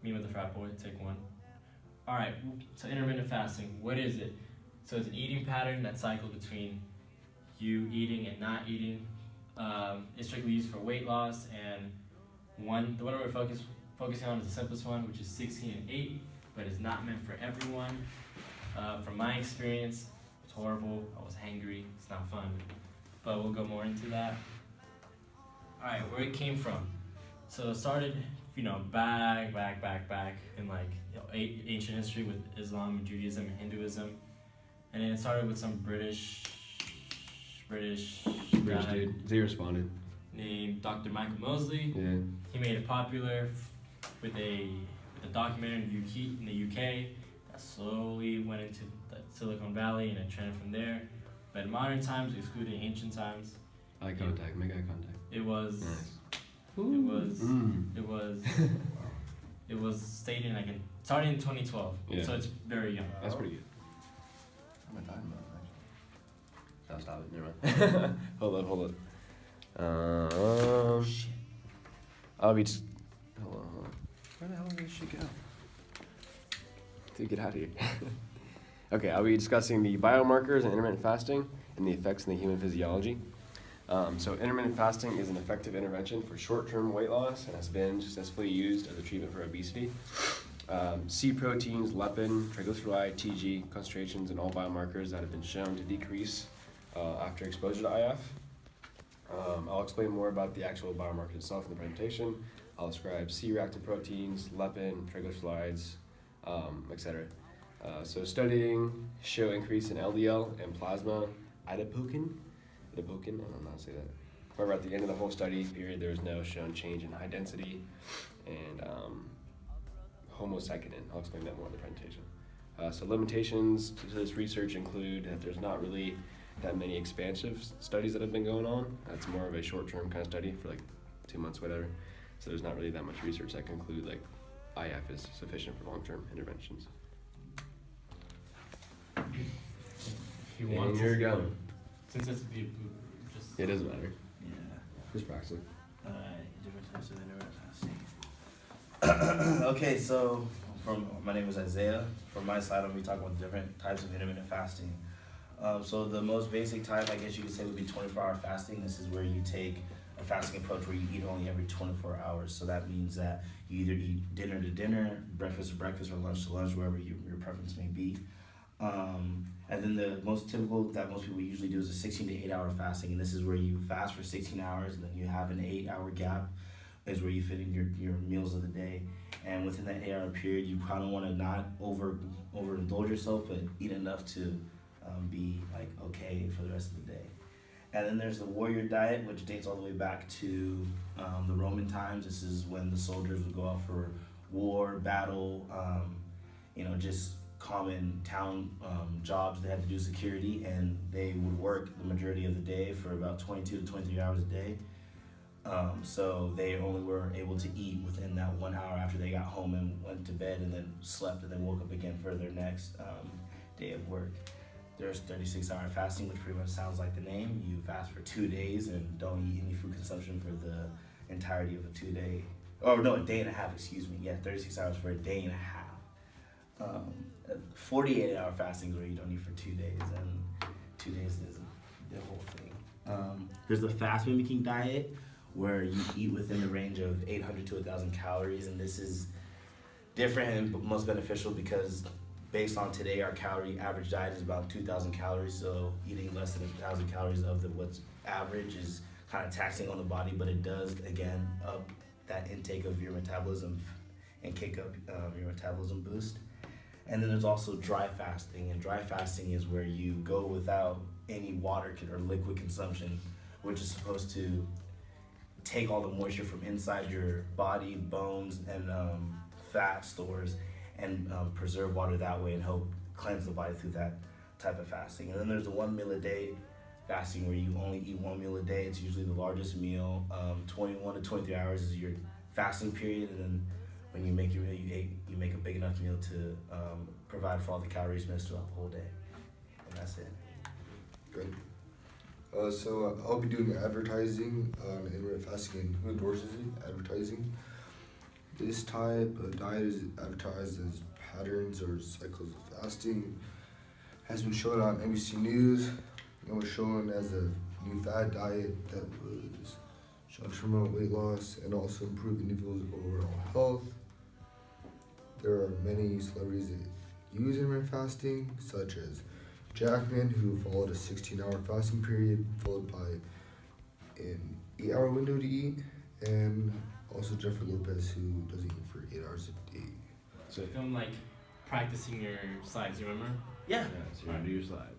Me with the frat boy, take one. Alright, so intermittent fasting, what is it? So it's an eating pattern that cycles between you eating and not eating. It's strictly used for weight loss, and the one we're focusing on is the simplest one, which is 16 and 8, but it's not meant for everyone. From my experience, it's horrible. I was hangry. It's not fun, but we'll go more into that. Alright, where it came from. So it started, back in ancient history with Islam, Judaism, and Hinduism. And then it started with some British guy dude. He responded. Named Dr. Michael Mosley. Yeah. He made it popular with a documentary in the UK that slowly went into the Silicon Valley and it trended from there. But in modern times, excluding ancient times, Eye contact. Make eye contact. it was Nice. it was stated starting in 2012. Yeah. So it's very young. That's pretty good. What am I talking about, actually? No, stop it. Never mind. Hold up. Shit. I'll be just. Hold on. Where the hell did she go? Dude, get out of here. Okay, I'll be discussing the biomarkers and intermittent fasting and the effects in the human physiology. So intermittent fasting is an effective intervention for short-term weight loss and has been successfully used as a treatment for obesity. C proteins, leptin, triglyceride, TG concentrations, and all biomarkers that have been shown to decrease after exposure to IF. I'll explain more about the actual biomarkers itself in the presentation. I'll describe C-reactive proteins, leptin, triglycerides, etc. So studying show increase in LDL and plasma adipokin. I don't know how to say that. However, at the end of the whole study period, there was no shown change in high density and homocysteine. I'll explain that more in the presentation. So limitations to this research include that there's not really that many expansive studies that have been going on. It's more of a short-term kind of study for 2 months, whatever. So there's not really that much research that conclude IF is sufficient for long-term interventions. If you want And you're going. Since it's It doesn't matter. Yeah. Just practicing. Different types of intermittent fasting. Okay, so my name is Isaiah. From my side, I'm going to be talking about different types of intermittent fasting. So the most basic type, I guess you could say, would be 24-hour fasting. This is where you take a fasting approach where you eat only every 24 hours. So that means that you either eat dinner to dinner, breakfast to breakfast, or lunch to lunch, wherever your preference may be. And then the most typical that most people usually do is a 16 to 8 hour fasting, and this is where you fast for 16 hours, and then you have an 8 hour gap is where you fit in your meals of the day. And within that 8 hour period, you kind of want to not overindulge yourself, but eat enough to be okay for the rest of the day. And then there's the warrior diet, which dates all the way back to the Roman times. This is when the soldiers would go out for war, battle, just common town jobs. They had to do security, and they would work the majority of the day for about 22 to 23 hours a day. So they only were able to eat within that 1 hour after they got home and went to bed, and then slept, and then woke up again for their next day of work. There's 36-hour fasting, which pretty much sounds like the name. You fast for 2 days and don't eat any food consumption for the entirety of a 2 day, a day and a half, excuse me. Yeah, 36 hours for a day and a half. 48-hour fasting is where you don't eat for 2 days, and 2 days is the whole thing. There's the fast mimicking diet, where you eat within the range of 800 to 1,000 calories, and this is different and most beneficial because based on today, our calorie average diet is about 2,000 calories, so eating less than 1,000 calories of what's average is kind of taxing on the body, but it does, again, up that intake of your metabolism and kick up your metabolism boost. And then there's also dry fasting, and dry fasting is where you go without any water or liquid consumption, which is supposed to take all the moisture from inside your body, bones, and fat stores, and preserve water that way and help cleanse the body through that type of fasting. And then there's the 1 meal a day fasting, where you only eat 1 meal a day. It's usually the largest meal. 21 to 23 hours is your fasting period, and then when you make your meal, you make a big enough meal to provide for all the calories missed throughout the whole day. And that's it. Good. So I'll be doing advertising on intermittent fasting and who endorses it, advertising. This type of diet is advertised as patterns or cycles of fasting. Has been shown on NBC News and was shown as a new fad diet that was shown to promote weight loss and also improve individuals' overall health. There are many celebrities that use intermittent fasting, such as Jackman, who followed a 16-hour fasting period followed by an 8-hour window to eat, and also Jennifer Lopez, who does eat for 8 hours a day. So Film like practicing your slides, you remember? Yeah. so you're gonna do your slides.